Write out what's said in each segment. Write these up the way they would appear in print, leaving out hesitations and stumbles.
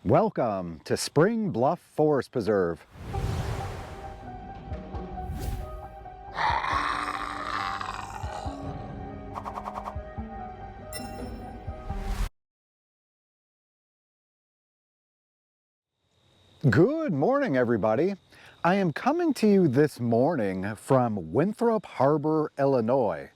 Welcome to Spring Bluff Forest Preserve. Good morning, everybody. I am coming to you this morning from Winthrop Harbor, Illinois.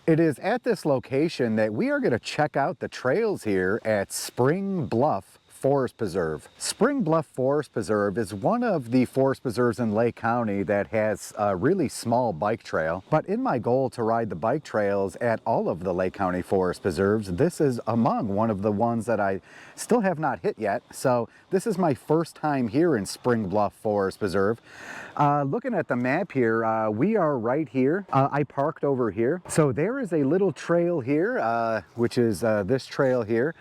It is at this location that we are going to check out the trails here at Spring Bluff Forest Preserve. Spring Bluff Forest Preserve is one of the forest preserves in Lake County that has a really small bike trail. But in my goal to ride the bike trails at all of the Lake County forest preserves, this is among one of the ones that I still have not hit yet. So this is my first time here in Spring Bluff Forest Preserve. Looking at the map here, we are right here. I parked over here. So there is a little trail here, which is this trail here.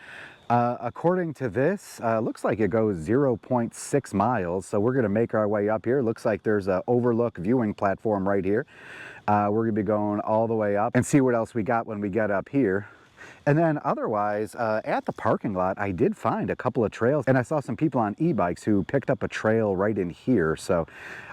According to this, looks like it goes 0.6 miles. So we're going to make our way up here. Looks like there's an overlook viewing platform right here. We're going to be going all the way up and see what else we got when we get up here. And then otherwise, at the parking lot, I did find a couple of trails, and I saw some people on e-bikes who picked up a trail right in here. So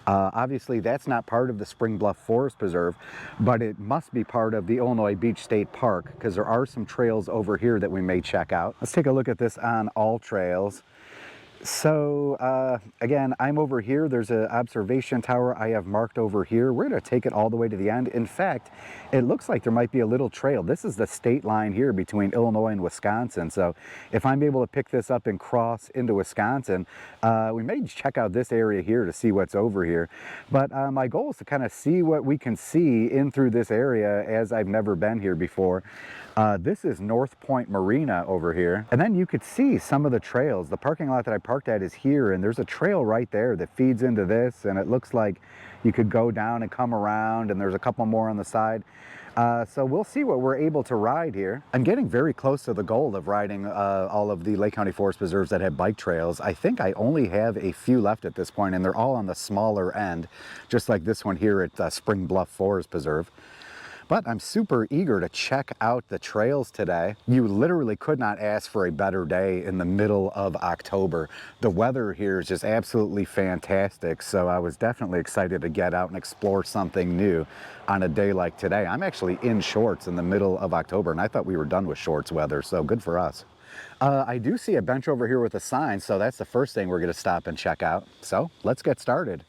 obviously that's not part of the Spring Bluff Forest Preserve, but it must be part of the Illinois Beach State Park, because there are some trails over here that we may check out. Let's take a look at this on all trails. So again, I'm over here. There's an observation tower I have marked over here. We're going to take it all the way to the end. In fact, it looks like there might be a little trail. This is the state line here between Illinois and Wisconsin. So if I'm able to pick this up and cross into Wisconsin, we may check out this area here to see what's over here. But my goal is to kind of see what we can see in through this area, as I've never been here before. This is North Point Marina over here. And then you could see some of the trails. The parking lot that I parked at is here, and there's a trail right there that feeds into this, and it looks like you could go down and come around, and there's a couple more on the side. So we'll see what we're able to ride here. I'm getting very close to the goal of riding all of the Lake County Forest Preserves that have bike trails. I think I only have a few left at this point, and they're all on the smaller end, just like this one here at Spring Bluff Forest Preserve. But I'm super eager to check out the trails today. You literally could not ask for a better day in the middle of October. The weather here is just absolutely fantastic, so I was definitely excited to get out and explore something new on a day like today. I'm actually in shorts in the middle of October, and I thought we were done with shorts weather, so good for us. I do see a bench over here with a sign, so that's the first thing we're going to stop and check out. So let's get started.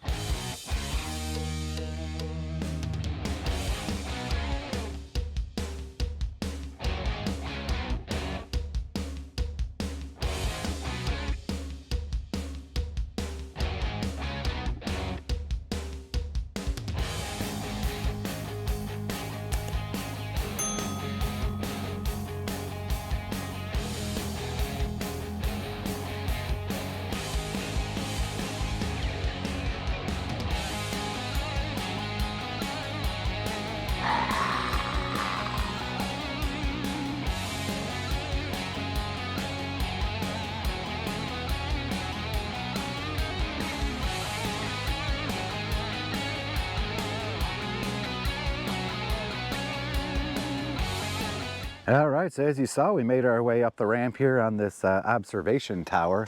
All right, so as you saw, we made our way up the ramp here on this observation tower.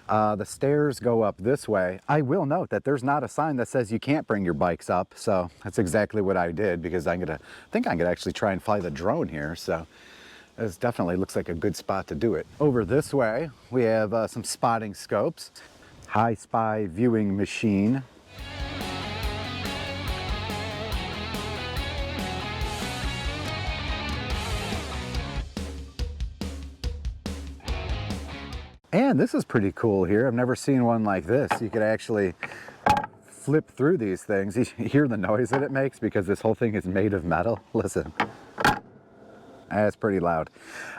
The stairs go up this way. I will note that there's not a sign that says you can't bring your bikes up, so that's exactly what I did, because I think I'm gonna actually try and fly the drone here. So this definitely looks like a good spot to do it. Over this way, we have some spotting scopes, high spy viewing machine. And this is pretty cool here. I've never seen one like this. You could actually flip through these things. You hear the noise that it makes because this whole thing is made of metal. Listen. That's pretty loud.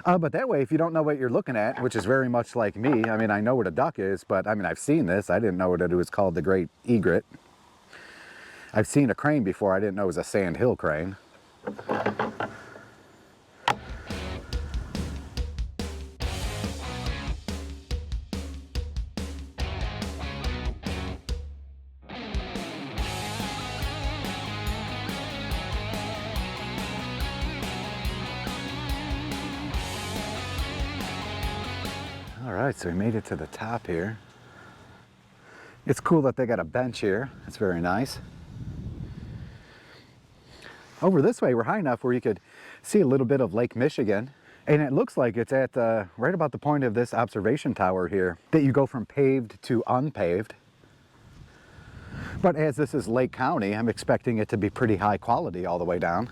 But that way, if you don't know what you're looking at, which is very much like me, I mean, I know what a duck is, but I mean, I've seen this. I didn't know what it was called, the great egret. I've seen a crane before. I didn't know it was a sandhill crane. All right, so we made it to the top here. It's cool that they got a bench here. That's very nice. Over this way, we're high enough where you could see a little bit of Lake Michigan. And it looks like it's at right about the point of this observation tower here that you go from paved to unpaved. But as this is Lake County, I'm expecting it to be pretty high quality all the way down.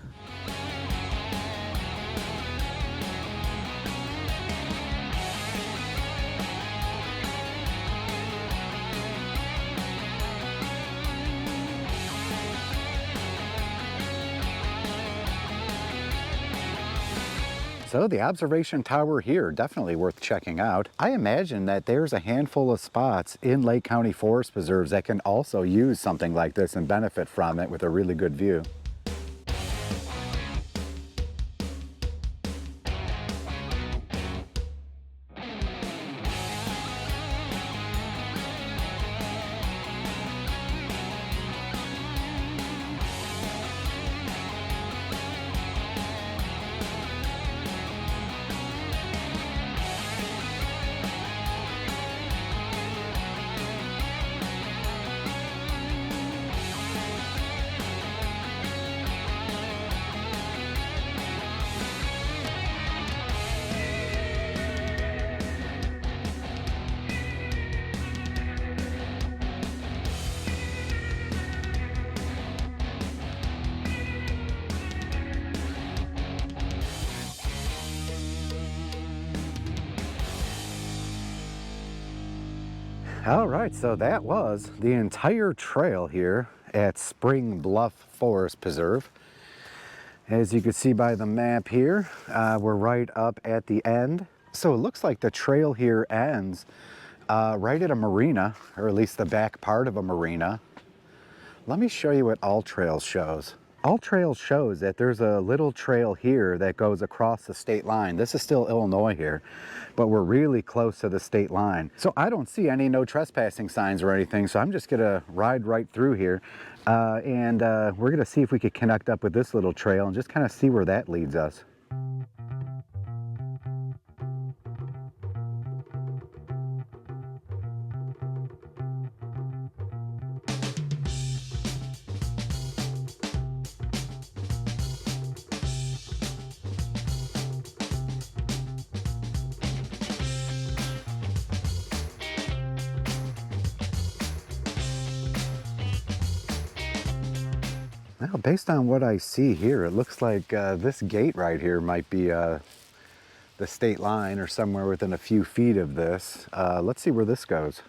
So the observation tower here, definitely worth checking out. I imagine that there's a handful of spots in Lake County Forest Preserves that can also use something like this and benefit from it with a really good view. All right, so that was the entire trail here at Spring Bluff Forest Preserve. As you can see by the map here, we're right up at the end. So it looks like the trail here ends right at a marina, or at least the back part of a marina. Let me show you what All Trails shows. All Trails shows that there's a little trail here that goes across the state line. This is still Illinois here, but we're really close to the state line. So I don't see any no trespassing signs or anything, so I'm just gonna ride right through here. We're gonna see if we could connect up with this little trail and just kind of see where that leads us. Well, based on what I see here, it looks like this gate right here might be the state line or somewhere within a few feet of this. Let's see where this goes.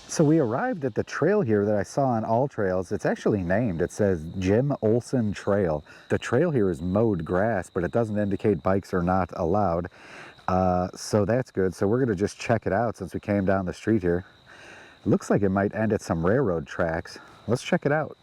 So we arrived at the trail here that I saw on All Trails. It's actually named. It says Jim Olson Trail. The trail here is mowed grass, but it doesn't indicate bikes are not allowed. So that's good. So we're going to just check it out since we came down the street here. It looks like it might end at some railroad tracks. Let's check it out.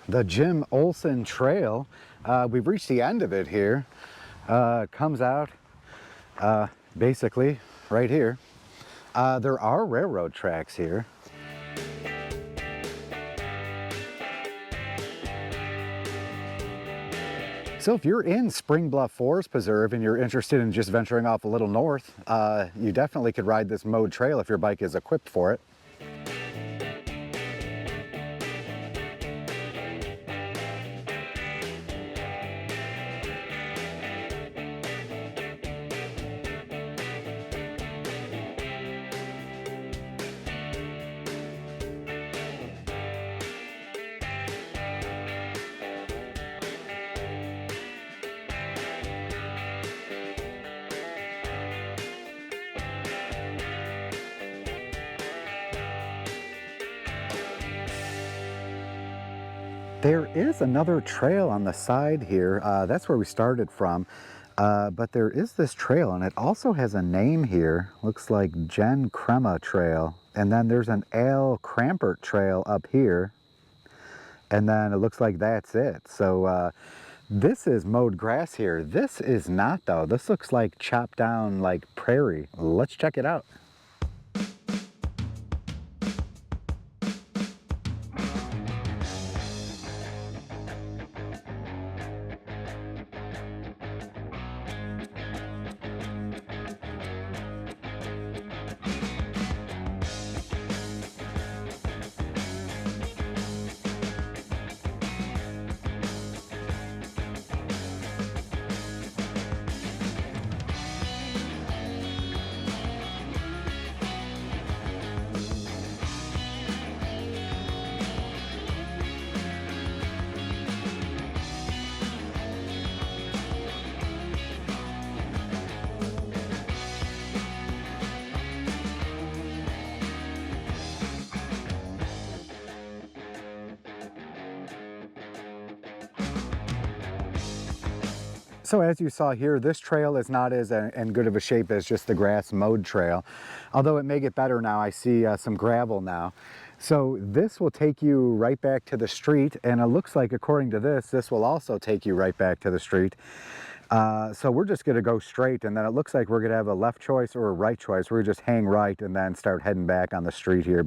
the Jim Olson Trail. We've reached the end of it here. It comes out basically right here. There are railroad tracks here. So if you're in Spring Bluff Forest Preserve and you're interested in just venturing off a little north, you definitely could ride this mowed trail if your bike is equipped for it. There is another trail on the side here. That's where we started from. But there is this trail and it also has a name here. Looks like Crema Trail. And then there's an Krampert Trail up here. And then it looks like that's it. So this is mowed grass here. This is not though. This looks like chopped down like prairie. Let's check it out. So as you saw here, this trail is not as in good of a shape as just the grass mowed trail. Although it may get better now, I see some gravel now. So this will take you right back to the street, and it looks like according to this, this will also take you right back to the street. So we're just gonna go straight, and then it looks like we're gonna have a left choice or a right choice. We're just hang right and then start heading back on the street here.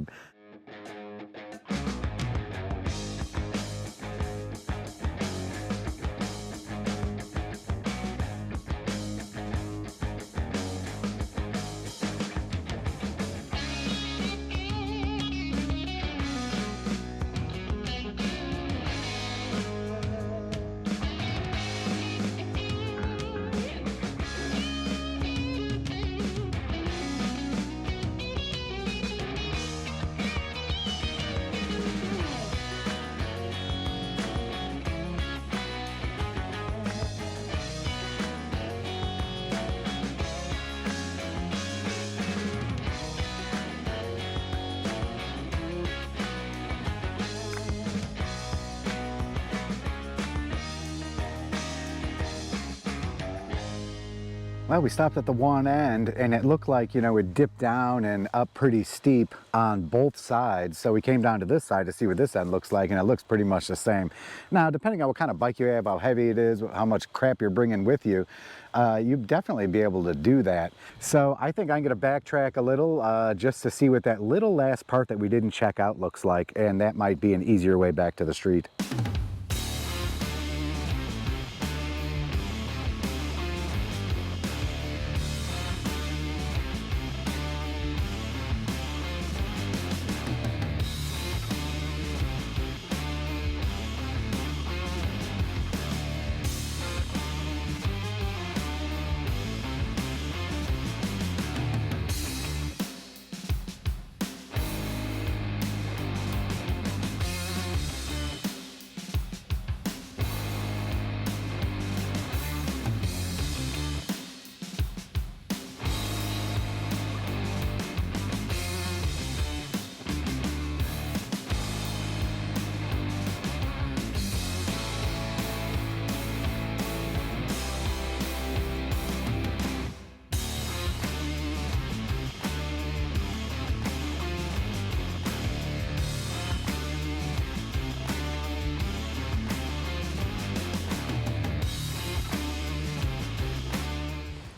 Well, we stopped at the one end and it looked like, you know, it dipped down and up pretty steep on both sides. So we came down to this side to see what this end looks like, and it looks pretty much the same. Now, depending on what kind of bike you have, how heavy it is, how much crap you're bringing with you, you'd definitely be able to do that. So I think I'm going to backtrack a little just to see what that little last part that we didn't check out looks like, and that might be an easier way back to the street.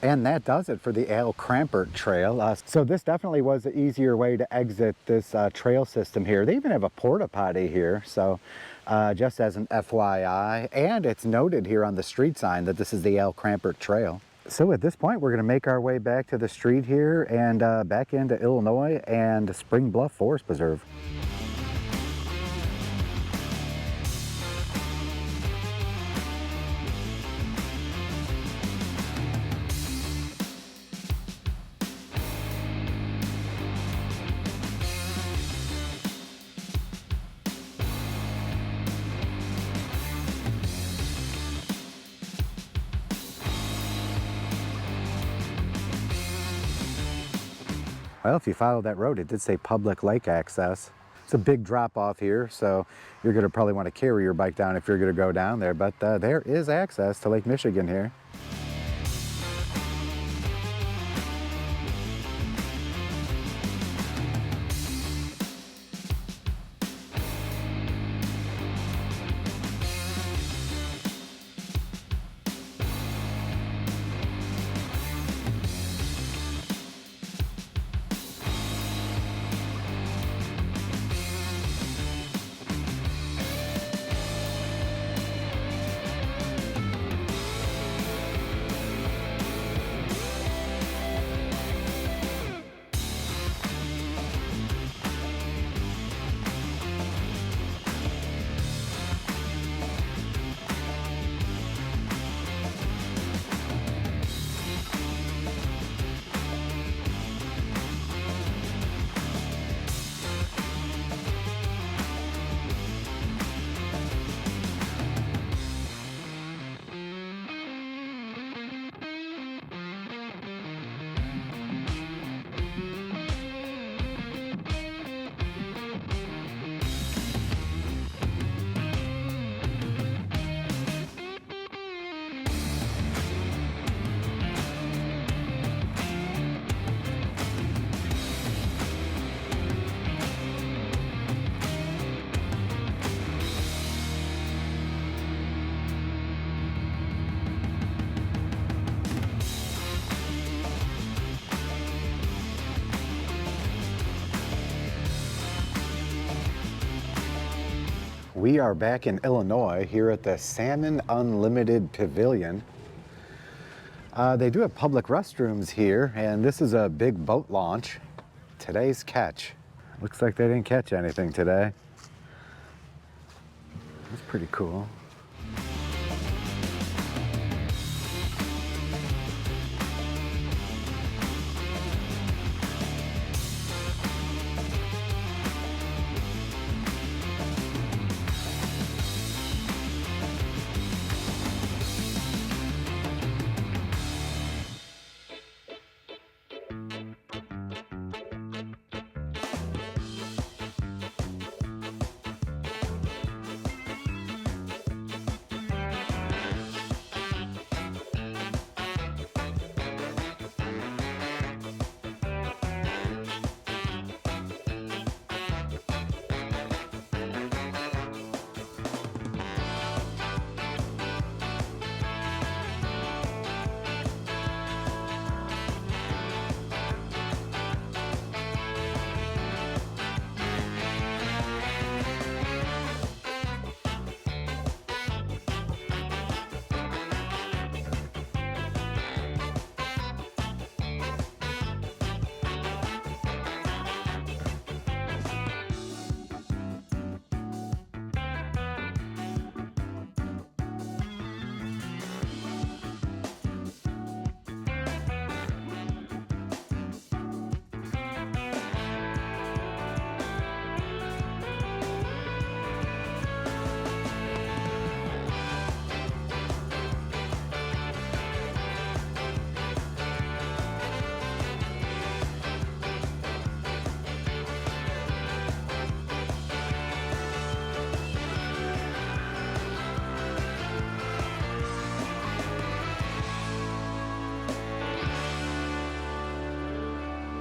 And that does it for the Krampert Trail. So this definitely was the easier way to exit this trail system here. They even have a porta potty here, so just as an FYI. And it's noted here on the street sign that this is the Krampert Trail. So at this point, we're going to make our way back to the street here and back into Illinois and Spring Bluff Forest Preserve. Well, if you follow that road, it did say public lake access. It's a big drop off here, so you're going to probably want to carry your bike down if you're going to go down there, but there is access to Lake Michigan here. We are back in Illinois here at the Salmon Unlimited Pavillion. They do have public restrooms here, and this is a big boat launch. Today's catch. Looks like they didn't catch anything today. That's pretty cool.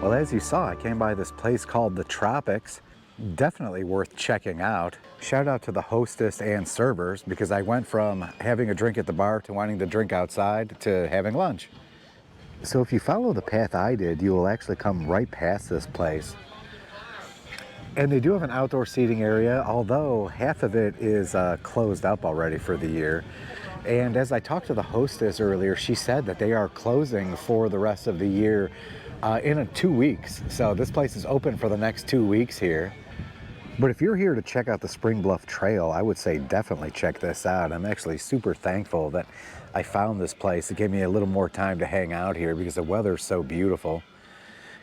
Well, as you saw, I came by this place called the Tropics. Definitely worth checking out. Shout out to the hostess and servers, because I went from having a drink at the bar to wanting to drink outside to having lunch. So if you follow the path I did, you will actually come right past this place. And they do have an outdoor seating area, although half of it is closed up already for the year. And as I talked to the hostess earlier, she said that they are closing for the rest of the year in 2 weeks. So this place is open for the next 2 weeks here. But if you're here to check out the Spring Bluff Trail, I would say definitely check this out. I'm actually super thankful that I found this place. It gave me a little more time to hang out here because the weather's so beautiful.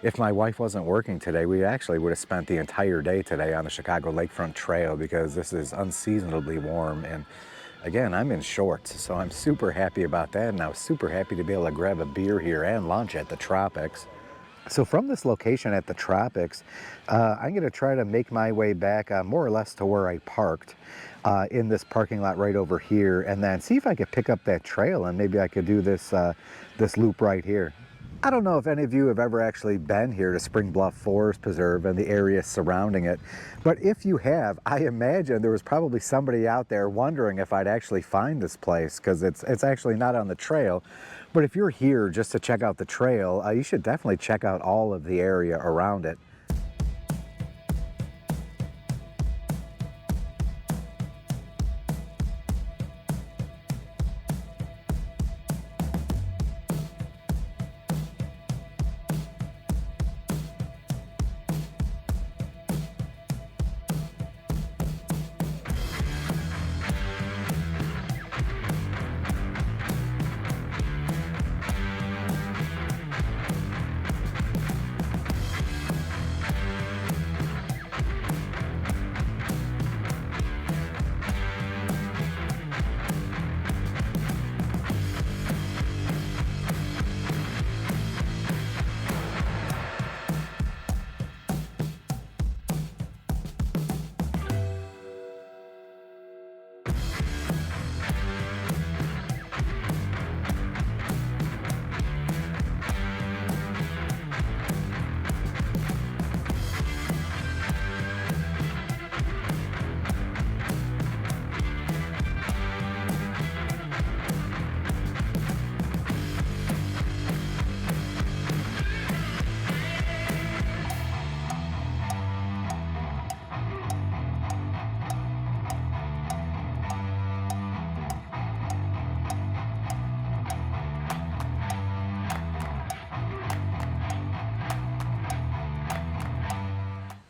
If my wife wasn't working today, we actually would have spent the entire day today on the Chicago Lakefront Trail because this is unseasonably warm. And again, I'm in shorts, so I'm super happy about that. And I was super happy to be able to grab a beer here and lunch at the Tropics. So from this location at the Tropics, I'm going to try to make my way back more or less to where I parked in this parking lot right over here, and then see if I could pick up that trail and maybe I could do this, this loop right here. I don't know if any of you have ever actually been here to Spring Bluff Forest Preserve and the area surrounding it, but if you have, I imagine there was probably somebody out there wondering if I'd actually find this place, because it's actually not on the trail. But if you're here just to check out the trail, you should definitely check out all of the area around it.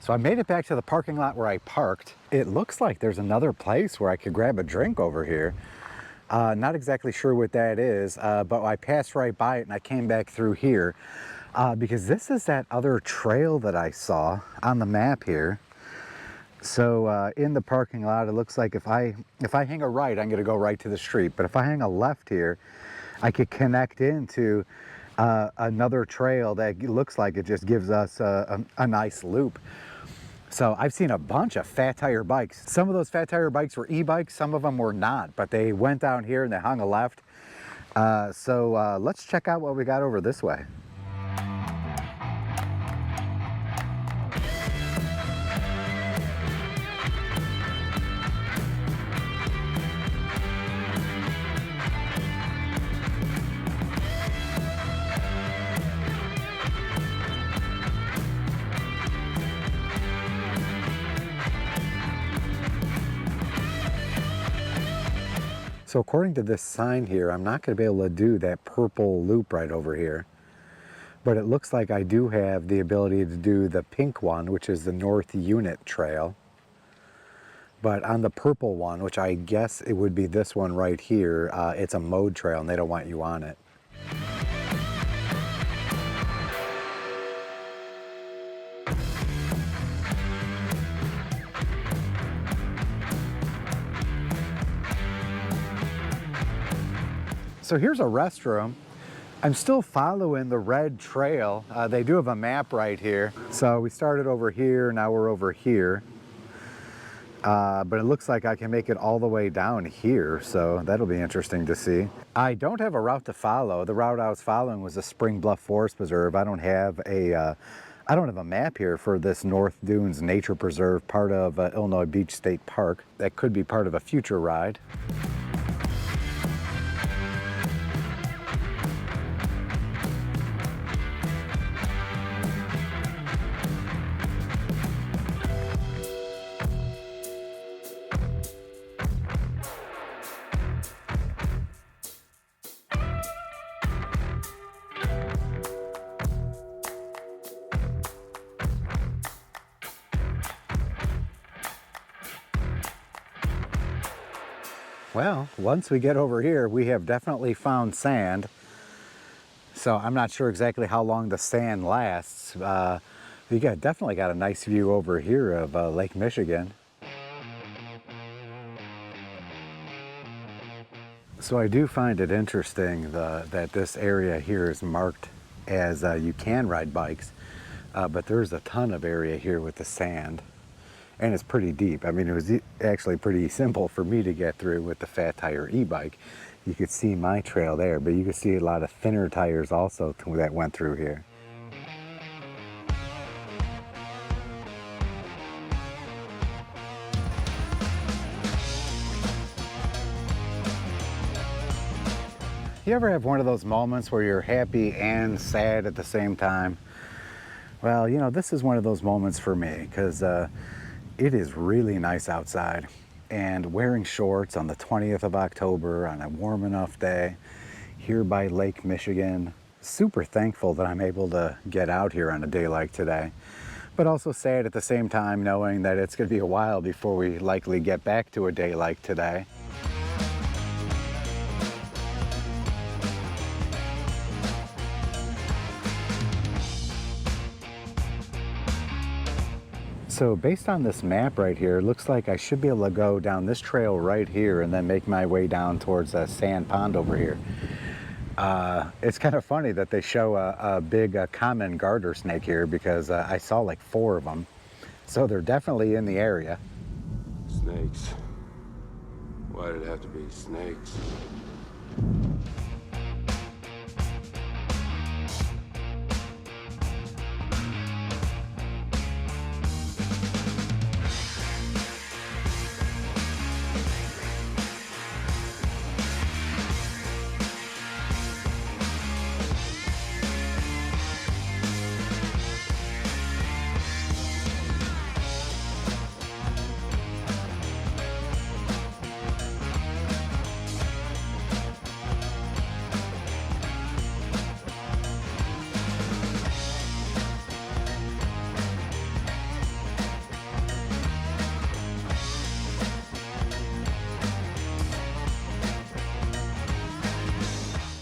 So I made it back to the parking lot where I parked. It looks like there's another place where I could grab a drink over here. Not exactly sure what that is, but I passed right by it and I came back through here because this is that other trail that I saw on the map here. So in the parking lot, it looks like if I hang a right, I'm gonna go right to the street. But if I hang a left here, I could connect into another trail that looks like it just gives us a nice loop. So I've seen a bunch of fat tire bikes. Some of those fat tire bikes were e-bikes, some of them were not, but they went down here and they hung a left. So let's check out what we got over this way. So according to this sign here, I'm not going to be able to do that purple loop right over here. But it looks like I do have the ability to do the pink one, which is the North Unit Trail. But on the purple one, which I guess it would be this one right here, it's a mowed trail and they don't want you on it. So here's a restroom. I'm still following the red trail. They do have a map right here. So we started over here, now we're over here. But it looks like I can make it all the way down here, so that'll be interesting to see. I don't have a route to follow. The route I was following was the Spring Bluff Forest Preserve. I don't have a map here for this North Dunes Nature Preserve, part of Illinois Beach State Park. That could be part of a future ride. Well, once we get over here, we have definitely found sand. So I'm not sure exactly how long the sand lasts. You definitely got a nice view over here of Lake Michigan. So I do find it interesting that this area here is marked as you can ride bikes, but there's a ton of area here with the sand, and it's pretty deep. I mean, it was actually pretty simple for me to get through with the fat tire e-bike. You could see my trail there, but you could see a lot of thinner tires also that went through here. You ever have one of those moments where you're happy and sad at the same time? Well, you know, this is one of those moments for me because it is really nice outside, and wearing shorts on the 20th of October on a warm enough day here by Lake Michigan. Super thankful that I'm able to get out here on a day like today, but also sad at the same time knowing that it's going to be a while before we likely get back to a day like today. So based on this map right here, it looks like I should be able to go down this trail right here and then make my way down towards that sand pond over here. It's kind of funny that they show a big common garter snake here because I saw like 4 of them. So they're definitely in the area. Snakes. Why did it have to be snakes?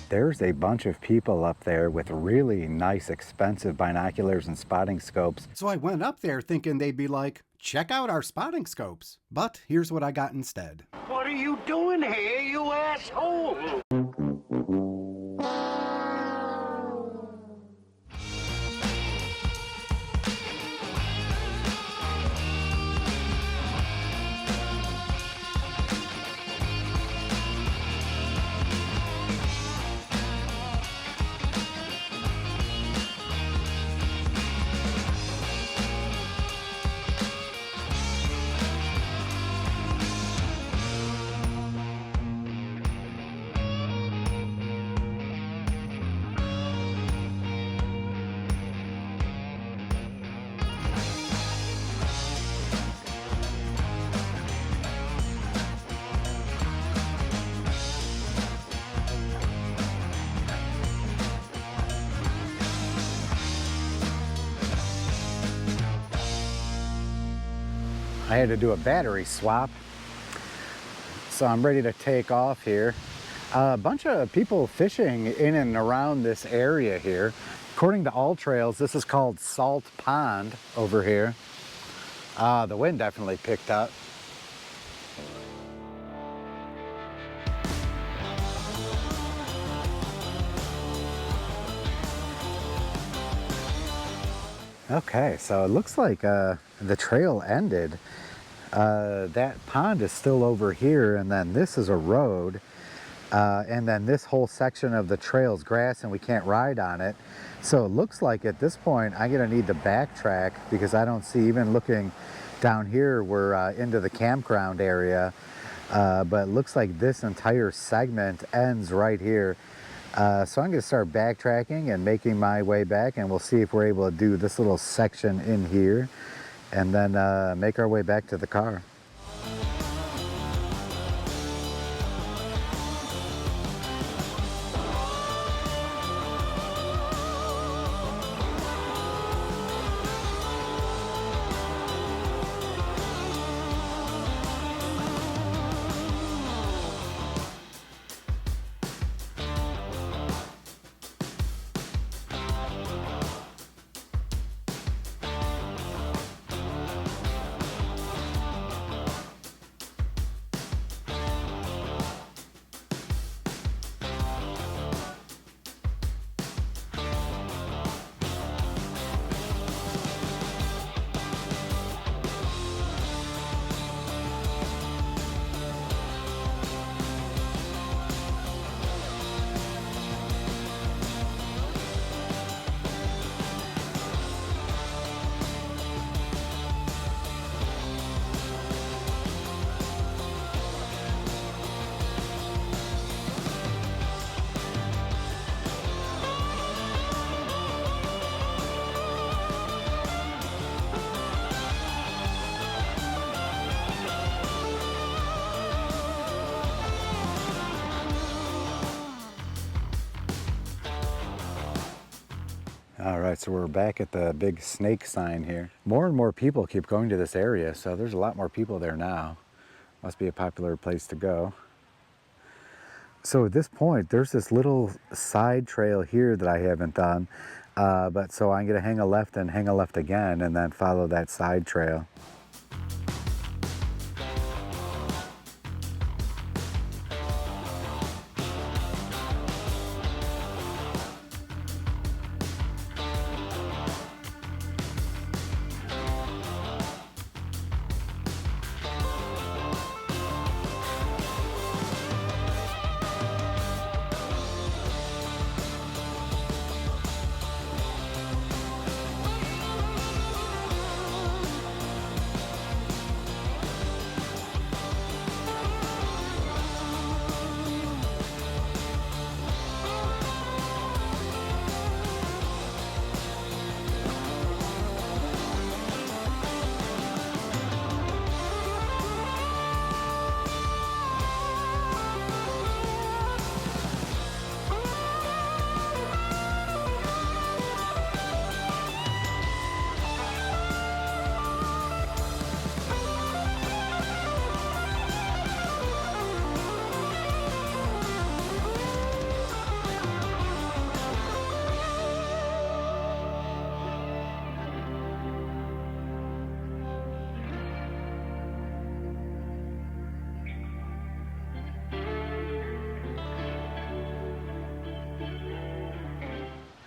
There's a bunch of people up there with really nice, expensive binoculars and spotting scopes. So I went up there thinking they'd be like, check out our spotting scopes. But here's what I got instead. What are you doing here, you asshole? I had to do a battery swap, so I'm ready to take off here. A bunch of people fishing in and around this area here. According to All Trails, this is called Salt Pond over here. The wind definitely picked up. Okay, so it looks like the trail ended. That pond is still over here, and then this is a road, and then this whole section of the trail is grass and we can't ride on it. So it looks like at this point I'm gonna need to backtrack because I don't see, even looking down here, we're into the campground area, but it looks like this entire segment ends right here. So I'm going to start backtracking and making my way back, and we'll see if we're able to do this little section in here and then make our way back to the car. All right, so we're back at the big snake sign here. More and more people keep going to this area, so there's a lot more people there now. Must be a popular place to go. So at this point, there's this little side trail here that I haven't done. But so I'm gonna hang a left and hang a left again and then follow that side trail.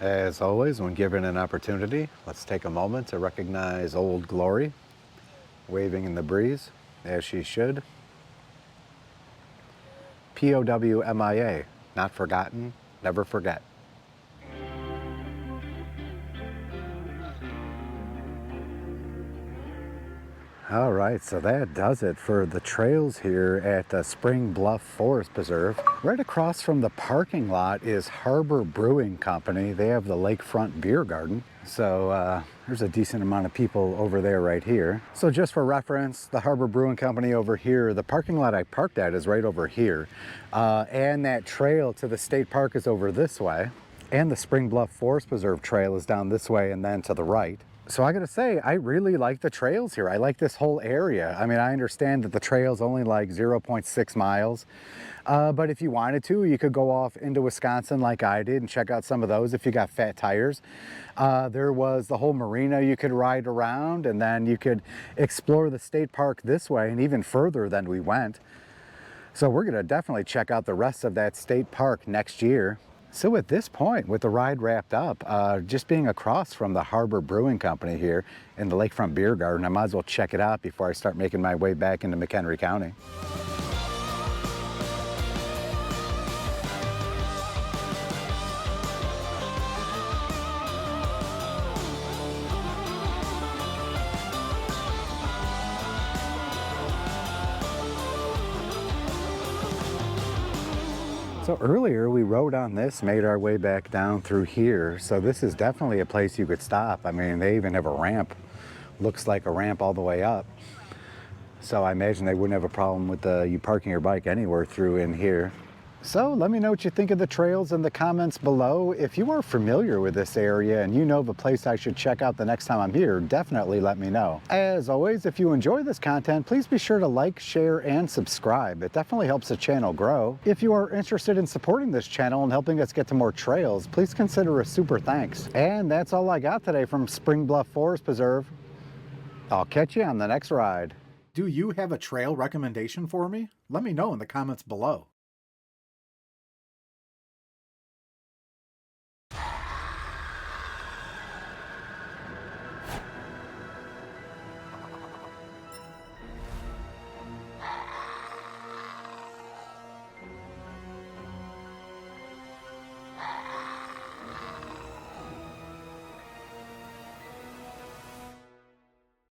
As always, when given an opportunity, let's take a moment to recognize Old Glory, waving in the breeze, as she should. POWMIA, not forgotten, never forget. All right, so that does it for the trails here at the Spring Bluff Forest Preserve. Right across from the parking lot is Harbor Brewing Company. They have the lakefront beer garden. So there's a decent amount of people over there right here. So just for reference, the Harbor Brewing Company over here, the parking lot I parked at is right over here. And that trail to the state park is over this way. And the Spring Bluff Forest Preserve trail is down this way and then to the right. So I gotta say, I really like the trails here. I like this whole area. I mean, I understand that the trail's only like 0.6 miles, but if you wanted to, you could go off into Wisconsin like I did and check out some of those if you got fat tires. There was the whole marina you could ride around, and then you could explore the state park this way and even further than we went. So we're gonna definitely check out the rest of that state park next year. So at this point, with the ride wrapped up, just being across from the Harbor Brewing Company here in the lakefront beer garden, I might as well check it out before I start making my way back into McHenry County. So earlier we rode on this, made our way back down through here. So this is definitely a place you could stop. I mean, they even have a ramp. Looks like a ramp all the way up. So I imagine they wouldn't have a problem with you parking your bike anywhere through in here. So let me know what you think of the trails in the comments below. If you are familiar with this area and you know of a place I should check out the next time I'm here, definitely let me know. As always, if you enjoy this content, please be sure to like, share, and subscribe. It definitely helps the channel grow. If you are interested in supporting this channel and helping us get to more trails, please consider a super thanks. And that's all I got today from Spring Bluff Forest Preserve. I'll catch you on the next ride. Do you have a trail recommendation for me? Let me know in the comments below.